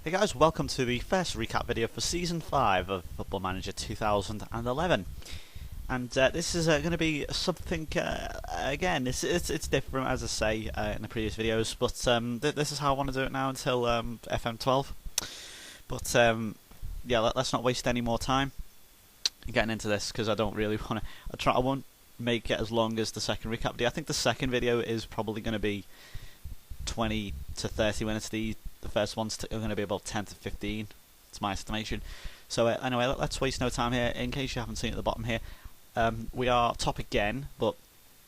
Hey guys, welcome to the first recap video for Season 5 of Football Manager 2011. And this is going to be something, again, it's different as I say in the previous videos, but this is how I want to do it now until FM12. But yeah, let's not waste any more time getting into this, because I don't really want to, I won't make it as long as the second recap video. I think the second video is probably going to be 20 to 30 minutes. The first one's going to be about 10 to 15. It's my estimation. So anyway, let's waste no time here. In case you haven't seen at the bottom here, we are top again, but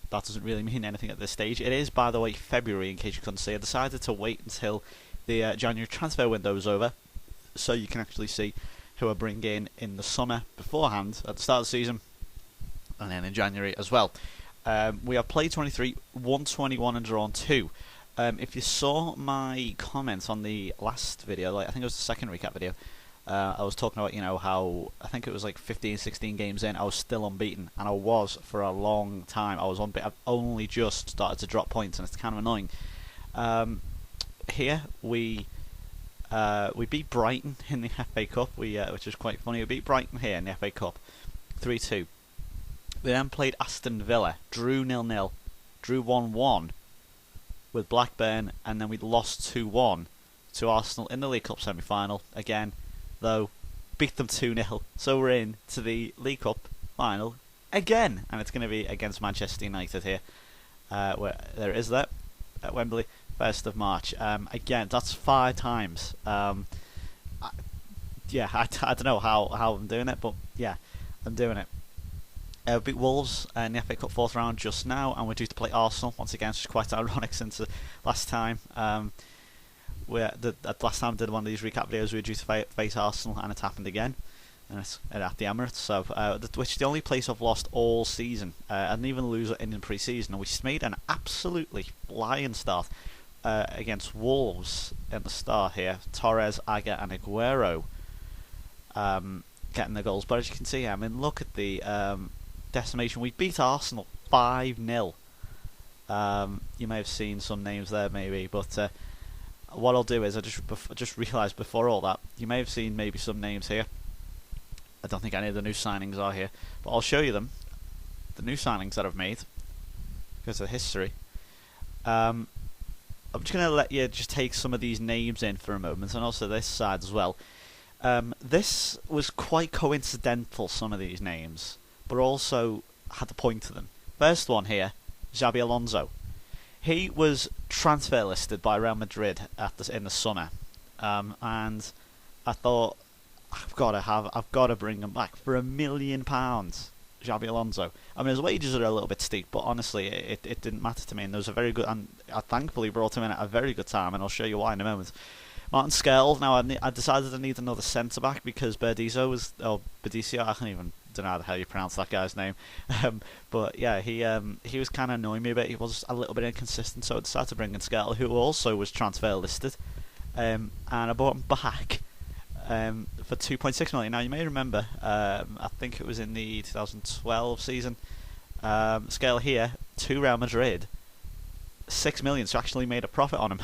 that doesn't really mean anything at this stage. It is, by the way, February, in case you couldn't see. I decided to wait until the January transfer window is over, so you can actually see who I bring in the summer beforehand, at the start of the season, and then in January as well. We have played 23, won 21 and drawn 2. If you saw my comments on the last video, I think it was the second recap video, I was talking about, how I think it was like 15, 16 games in, I was still unbeaten, and I was for a long time. I've only just started to drop points, and it's kind of annoying. Here we beat Brighton in the FA Cup, which is quite funny. We beat Brighton here in the FA Cup, 3-2. We then played Aston Villa, drew 0-0, drew 1-1. with Blackburn, and then we lost 2-1 to Arsenal in the League Cup semi-final. Again, though, beat them 2-0. So we're in to the League Cup final again, and it's going to be against Manchester United here. Where there is that at Wembley, 1st of March. Again, that's 5 times. I don't know how I'm doing it, but yeah, I'm doing it. We beat Wolves in the FA Cup 4th round just now, and we're due to play Arsenal once again, which is quite ironic since the last time. Last time I did one of these recap videos, we were due to face Arsenal, and it's happened again, and it's at the Emirates. So, which is the only place I've lost all season. I didn't even lose in pre-season, and we made an absolutely flying start against Wolves in the start here. Torres, Aga, and Aguero getting the goals. But as you can see, I mean, look at the decimation. We beat Arsenal 5-0. You may have seen some names there, maybe, but what I'll do is I just realised before all that, you may have seen maybe some names here. I don't think any of the new signings are here, but I'll show you them, the new signings that I've made, because of history. I'm just going to let you just take some of these names in for a moment, and also this side as well. This was quite coincidental, some of these names, but also had a point to them. First one here, Xabi Alonso. He was transfer listed by Real Madrid in the summer, and I thought I've got to bring him back for £1 million. Xabi Alonso. I mean, his wages are a little bit steep, but honestly, it didn't matter to me. And there was a very good, and I thankfully brought him in at a very good time, and I'll show you why in a moment. Martin Skrtel. Now I decided I need another centre back because Bedicio, I don't know how the hell you pronounce that guy's name, but yeah, he was kind of annoying me a bit. He was a little bit inconsistent, so I decided to bring in Skrtel, who also was transfer listed, and I bought him back for 2.6 million. Now you may remember, I think it was in the 2012 season, Skrtel here to Real Madrid, 6 million, so actually made a profit on him.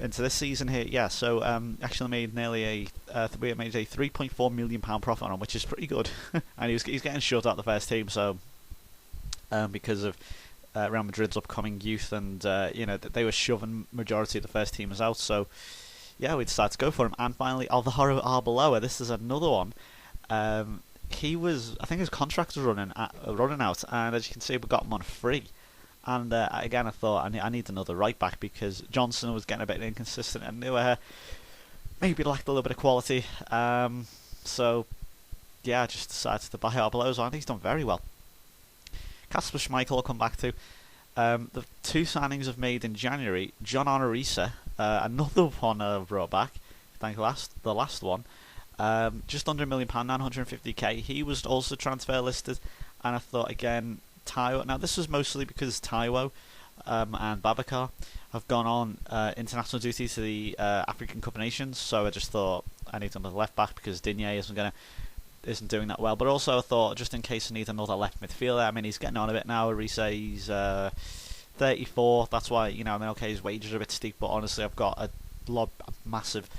Into this season here, yeah. So actually made nearly we made a £3.4 million profit on him, which is pretty good. And he's getting shut out the first team, so because of Real Madrid's upcoming youth, and they were shoving majority of the first teamers out. So yeah, we decided to go for him. And finally, Alvaro Arbeloa. This is another one. I think his contract was running out, and as you can see, we got him on free. And again, I thought I need another right back because Johnson was getting a bit inconsistent and maybe lacked a little bit of quality. So yeah, I just decided to buy Arbeloa, and he's done very well. Kasper Schmeichel I'll come back to. The 2 signings I've made in January: John Arisa, another one I brought back. The last one, just under £1 million, 950k. He was also transfer listed, and I thought again. Taiwo. Now this was mostly because Taiwo and Babacar have gone on international duty to the African Cup of Nations, so I just thought I need another left back because Digne isn't doing that well. But also I thought just in case I need another left midfielder. I mean, he's getting on a bit now. Arisa, he's 34. That's why okay, his wages are a bit steep, but honestly I've got a massive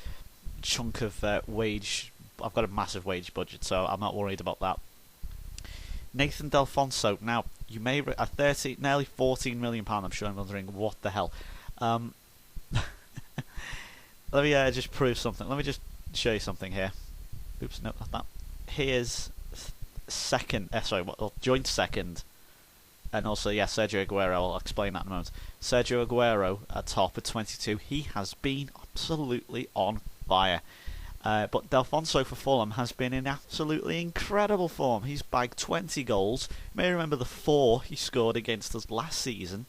chunk of wage. I've got a massive wage budget, so I'm not worried about that. Nathan Delfonso. Now, you may nearly £14 million. I'm sure I'm wondering what the hell. Let me just prove something. Let me just show you something here. Oops, no, not that. Here's second. Joint second. And also, Sergio Aguero. I'll explain that in a moment. Sergio Aguero at top at 22. He has been absolutely on fire. But Delfonso for Fulham has been in absolutely incredible form. He's bagged 20 goals. You may remember the 4 he scored against us last season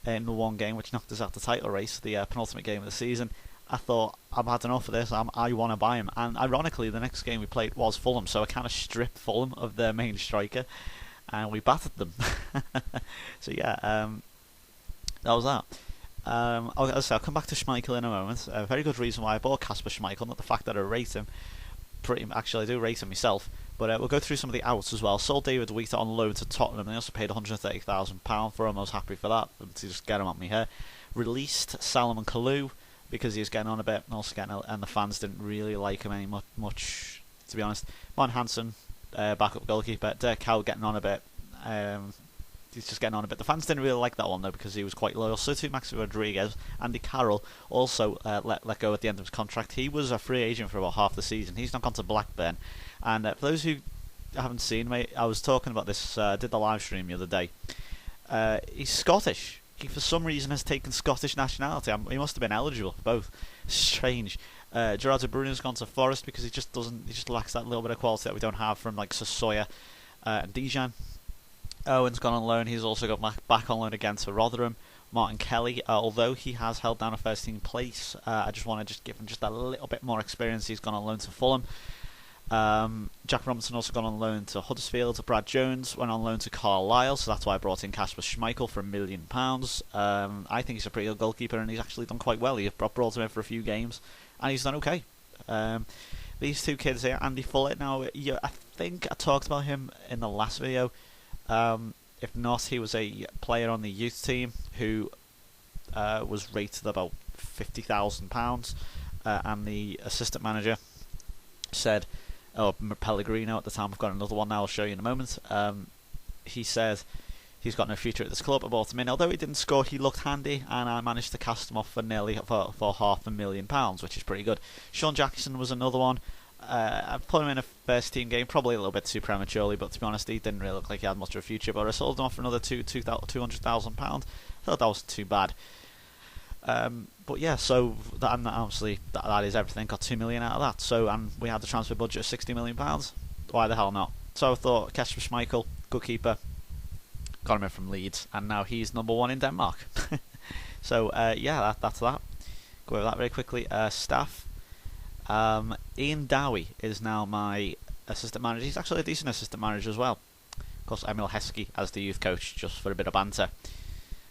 in the one game which knocked us out the title race, the penultimate game of the season. I thought, I've had enough of this, I want to buy him. And ironically, the next game we played was Fulham, so I kind of stripped Fulham of their main striker, and we battered them. So that was that. I'll come back to Schmeichel in a moment. A very good reason why I bought Kasper Schmeichel, not the fact that I rate him. Actually, I do rate him myself. But we'll go through some of the outs as well. Sold David Wheat on loan to Tottenham. They also paid £130,000 for him. I was happy for that, to just get him on me here. Released Salomon Kalou because he was getting on a bit, and also and the fans didn't really like him any much, to be honest. Mon Hansen, backup goalkeeper. Dirk Cow getting on a bit. He's just getting on a bit. The fans didn't really like that one though, because he was quite loyal. So too Maxi Rodriguez. Andy Carroll also let go at the end of his contract. He was a free agent for about half the season. He's not gone to Blackburn. And for those who haven't seen me, I was talking about this. Did the live stream the other day. He's Scottish. He for some reason has taken Scottish nationality. He must have been eligible for both. Strange. Gerardo Bruno's gone to Forest because he just lacks that little bit of quality that we don't have from like Sassoya and Dijon. Owen's gone on loan. He's also got back on loan again to Rotherham. Martin Kelly, although he has held down a first team place, I just want to give him just a little bit more experience. He's gone on loan to Fulham. Jack Robinson also gone on loan to Huddersfield. Brad Jones went on loan to Carlisle, so that's why I brought in Kasper Schmeichel for £1 million. I think he's a pretty good goalkeeper, and he's actually done quite well. He brought him in for a few games, and he's done okay. These two kids here, Andy Fullett. Now, I think I talked about him in the last video. If not, he was a player on the youth team who was rated about £50,000, and the assistant manager said, Pellegrino at the time, I've got another one now, I'll show you in a moment. He said he's got no future at this club. I bought him in. Although he didn't score, he looked handy, and I managed to cast him off for £500,000, which is pretty good. Sean Jackson was another one. I put him in a first team game, probably a little bit too prematurely, but to be honest, he didn't really look like he had much of a future. But I sold him off for another £200,000. I thought that wasn't too bad. But yeah, so that obviously that is everything. Got £2 million out of that. So and we had the transfer budget of £60 million. Why the hell not? So I thought Kasper Schmeichel, good keeper, got him in from Leeds, and now he's number 1 in Denmark. So that's that. Go over that very quickly. Staff. Ian Dowie is now my assistant manager. He's actually a decent assistant manager as well. Of course, Emil Heskey as the youth coach, just for a bit of banter.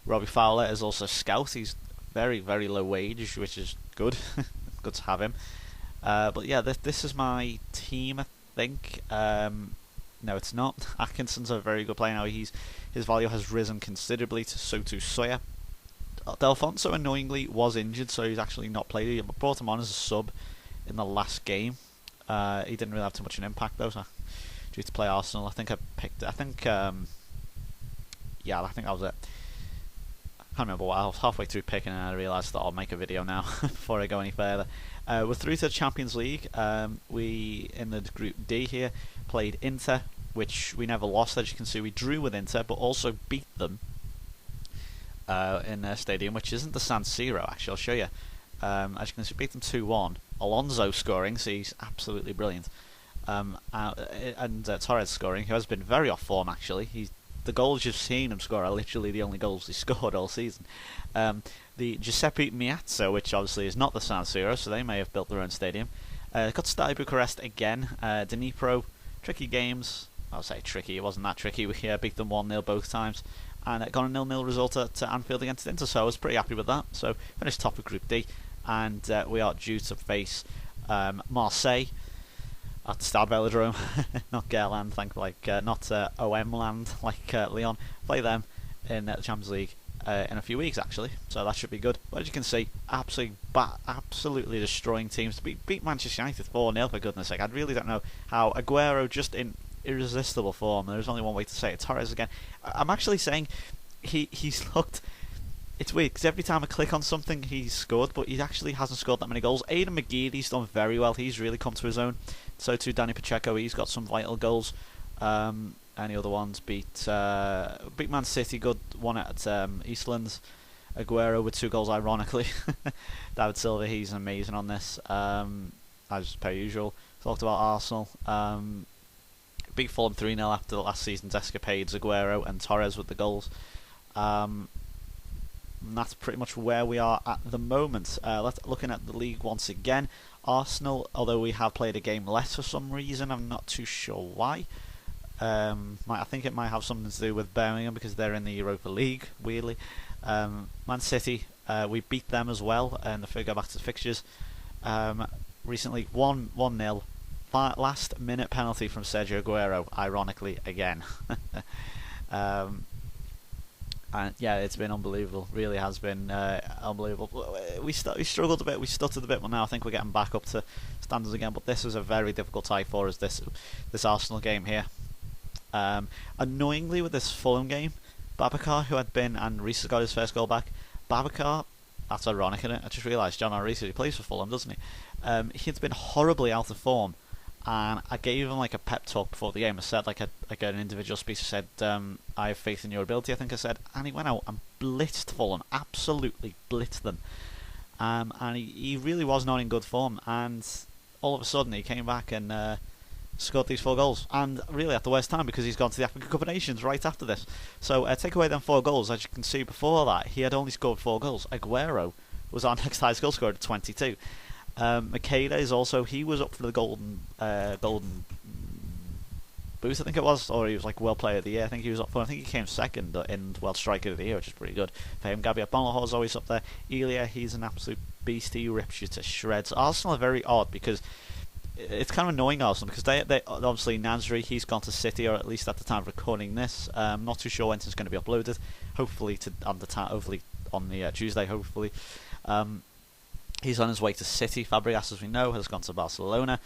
Robbie Fowler is also scout. He's very, very low wage, which is good. Good to have him. But yeah, this is my team, I think. No, it's not. Atkinson's a very good player now. His value has risen considerably to Sotu Sawyer. Delfonso, annoyingly, was injured, so he's actually not played. I brought him on as a sub in the last game. He didn't really have too much of an impact though, so due to play Arsenal. I think that was it. I can't remember what I was halfway through picking, and I realised that I'll make a video now before I go any further. We're through to the Champions League. We in the Group D here played Inter, which we never lost. As you can see, we drew with Inter, but also beat them in their stadium, which isn't the San Siro. Actually, I'll show you. As you can see, beat them 2-1. Alonso scoring, so he's absolutely brilliant. And Torres scoring, who has been very off form actually. The goals you've seen him score are literally the only goals he scored all season. The Giuseppe Meazza, which obviously is not the San Siro, so they may have built their own stadium. Got Stade Bucharest again. Dnipro, tricky games. I'll say tricky, it wasn't that tricky. We beat them 1-0 both times. And got a 0-0 result at Anfield against Inter, so I was pretty happy with that. So finished top of Group D. And we are due to face Marseille at Stade Velodrome, not Gerland, not OM land like Lyon. Play them in the Champions League. in a few weeks actually, so that should be good. But as you can see, absolutely destroying teams. Beat Manchester United 4-0 for goodness sake. I really don't know how. Aguero just in irresistible form. There's only one way to say it. Torres again. I'm actually saying he's looked. It's weird because every time I click on something he's scored, but he actually hasn't scored that many goals. Aidan McGeady's done very well. He's really come to his own. So too Danny Pacheco. He's got some vital goals. Any other ones? Beat Man City, good one at Eastlands. Aguero with 2 goals, ironically. David Silva, he's amazing on this. As per usual. Talked about Arsenal. Beat Fulham 3-0 after the last season's escapades. Aguero and Torres with the goals. And that's pretty much where we are at the moment. Looking at the league once again. Arsenal, although we have played a game less for some reason, I'm not too sure why. I think it might have something to do with Birmingham because they're in the Europa League, weirdly. Man City, we beat them as well, and if we go back to the fixtures, recently 1-0, last minute penalty from Sergio Aguero, ironically again. And yeah, it's been unbelievable. Really has been unbelievable. We struggled a bit, we stuttered a bit, but now I think we're getting back up to standards again. But this was a very difficult tie for us, this Arsenal game here. Annoyingly, with this Fulham game, Babacar, who had been, and Reece got his first goal back. Babacar, that's ironic, isn't it? I just realised John Reece, he plays for Fulham, doesn't he? He had been horribly out of form, and I gave him like a pep talk before the game. I said like an individual speech. I said, "I have faith in your ability." I think I said, and he went out and blitzed Fulham, absolutely blitzed them. And he really was not in good form. And all of a sudden, he came back and scored these 4 goals, and really at the worst time because he's gone to the African Cup of Nations right after this. So take away them 4 goals. As you can see, before that he had only scored 4 goals. Aguero was our next highest goal scorer at 22. Makeda is also, he was up for the golden boot, I think it was, or he was like World Player of the Year. I think he was up for. I think he came second in World Striker of the Year, which is pretty good for him. Gabriel Bonalho is always up there. Elia, he's an absolute beast. He rips you to shreds. Arsenal are very odd because it's kind of annoying Arsenal because they obviously Nasri, he's gone to City, or at least at the time of recording this. Not too sure when it's going to be uploaded. Hopefully on the Tuesday. Hopefully, he's on his way to City. Fabregas, as we know, has gone to Barcelona,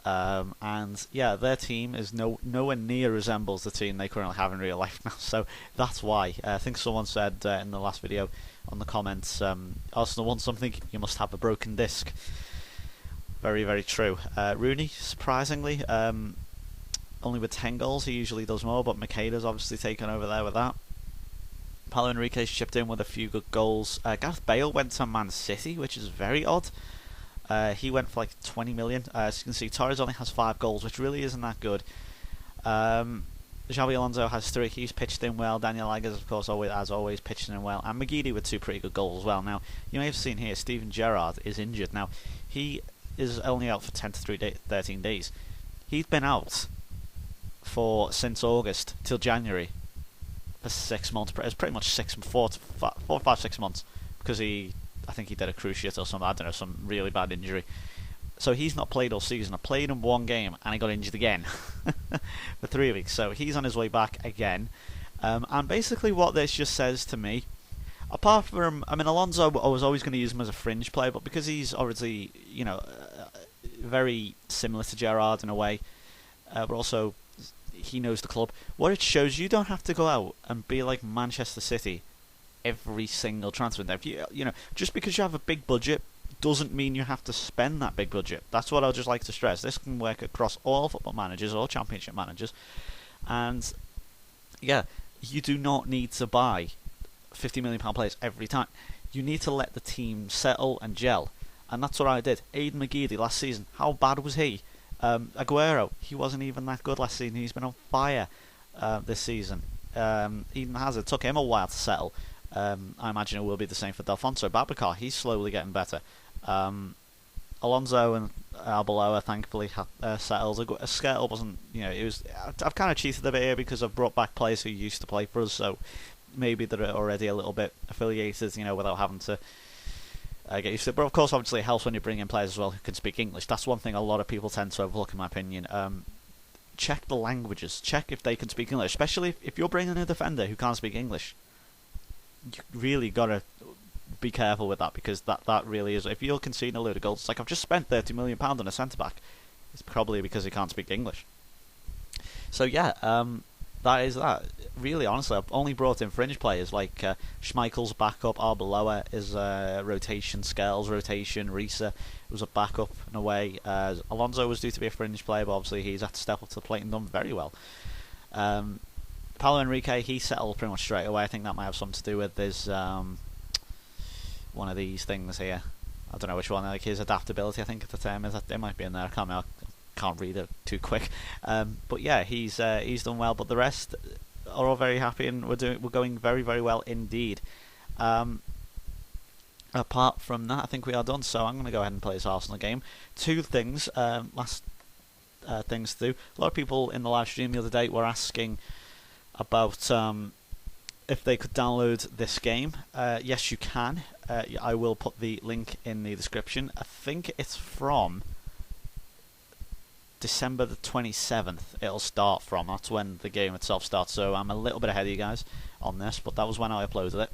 and yeah, their team is nowhere near resembles the team they currently have in real life now. So that's why I think someone said in the last video on the comments, Arsenal want something, you must have a broken disc. Very, very true. Rooney, surprisingly, only with 10 goals. He usually does more, but Makeda's obviously taken over there with that. Paulo Henrique's chipped in with a few good goals. Gareth Bale went to Man City, which is very odd. He went for like 20 million. As you can see, Torres only has 5 goals, which really isn't that good. Xabi Alonso has 3. He's pitched in well. Daniel Alves, of course, as always, pitched in well. And McGeady with 2 pretty good goals as well. Now, you may have seen here, Steven Gerrard is injured. Now, he is only out for 10 to 13 days. He's been out since August till January for 6 months. It's pretty much 4 or 5, 6 months, because I think he did a cruciate or something. I don't know, some really bad injury. So he's not played all season. I played in 1 game and he got injured again for 3 weeks. So he's on his way back again. And basically what this just says to me, apart from, I mean, Alonso, I was always going to use him as a fringe player, but because he's obviously, very similar to Gerrard in a way, but also he knows the club. What it shows, you don't have to go out and be like Manchester City every single transfer. If just because you have a big budget doesn't mean you have to spend that big budget. That's what I'd just like to stress. This can work across all football managers, all championship managers, and yeah, you do not need to buy £50 million players every time. You need to let the team settle and gel, and that's what I did. Aidan McGeady last season, how bad was he? Aguero, he wasn't even that good last season. He's been on fire this season. Eden Hazard, took him a while to settle. I imagine it will be the same for Delfonso. Babacar, he's slowly getting better. Alonso and Arbeloa thankfully settled. Skirtle wasn't, I've kind of cheated a bit here because I've brought back players who used to play for us, so maybe they're already a little bit affiliated, without having to get used to it. But of course, obviously, it helps when you bring in players as well who can speak English. That's one thing a lot of people tend to overlook, in my opinion. Check the languages. Check if they can speak English, especially if you're bringing in a defender who can't speak English. you really gotta be careful with that, because that really is, if you're conceding a load of goals, it's like, I've just spent £30 million on a centre back. It's probably because he can't speak English. So yeah, that is that. Really, honestly, I've only brought in fringe players like Schmeichel's backup, Arbeloa is rotation, Scales rotation, Risa was a backup in a way. Alonso was due to be a fringe player, but obviously he's had to step up to the plate and done very well. Paulo Enrique, he settled pretty much straight away. I think that might have something to do with his one of these things here. I don't know which one. Like his adaptability, I think at the time is that it might be in there. I can't read it too quick. But yeah, he's done well. But the rest are all very happy, and we're going very, very well indeed. Apart from that, I think we are done. So I'm going to go ahead and play this Arsenal game. Two things. Last things to do. A lot of people in the live stream the other day were asking about if they could download this game. Yes, you can. I will put the link in the description. I think it's from December the 27th it'll start from. That's when the game itself starts. So I'm a little bit ahead of you guys on this, but that was when I uploaded it.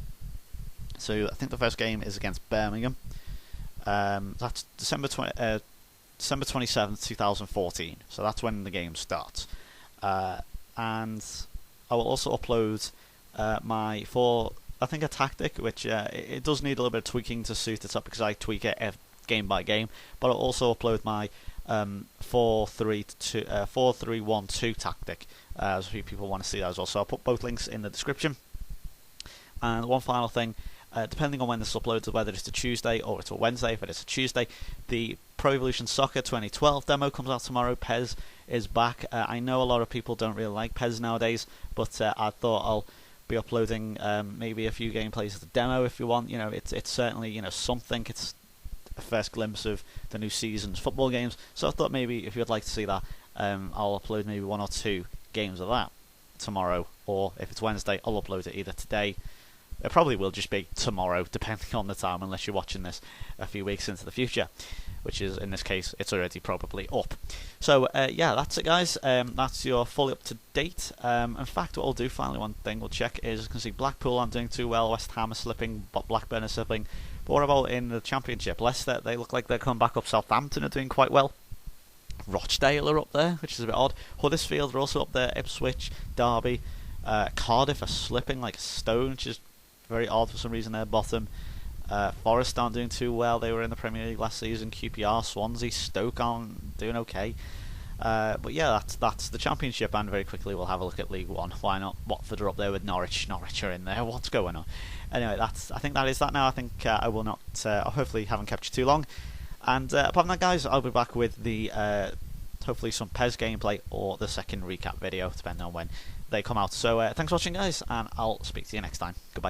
So I think the first game is against Birmingham. That's December 27th, 2014. So that's when the game starts. And I will also upload my a tactic, which it does need a little bit of tweaking to suit it up, because I tweak it game by game. But I'll also upload my 4-3-1-2 tactic, as a few people want to see that as well. So I'll put both links in the description. And one final thing, depending on when this is uploaded, whether it's a Tuesday or it's a Wednesday, if it is a Tuesday, the Pro Evolution Soccer 2012 demo comes out tomorrow. Pez is back. I know a lot of people don't really like Pez nowadays, but I thought I'll be uploading maybe a few gameplays of the demo if you want. It's certainly something. It's a first glimpse of the new season's football games. So I thought maybe if you'd like to see that, I'll upload maybe 1 or 2 games of that tomorrow, or if it's Wednesday, I'll upload it either today. It probably will just be tomorrow, depending on the time, unless you're watching this a few weeks into the future, which is, in this case, it's already probably up. So, yeah, that's it, guys. That's your fully up-to-date. In fact, what I'll do, finally, one thing we'll check is, you can see Blackpool aren't doing too well, West Ham are slipping, Blackburn are slipping. But what about in the Championship? Leicester, they look like they're coming back up. Southampton are doing quite well. Rochdale are up there, which is a bit odd. Huddersfield are also up there. Ipswich, Derby, Cardiff are slipping like a stone, which is very odd for some reason. They're bottom. Forest aren't doing too well. They were in the Premier League last season. QPR, Swansea, Stoke aren't doing okay. But yeah, that's the Championship, and very quickly we'll have a look at League One. Why not? Watford are up there with Norwich. Norwich are in there. What's going on? Anyway, I think that is that now. I think I will not. I hopefully haven't kept you too long. And apart from that, guys, I'll be back with the hopefully some PES gameplay or the second recap video, depending on when they come out. So thanks for watching, guys, and I'll speak to you next time. Goodbye.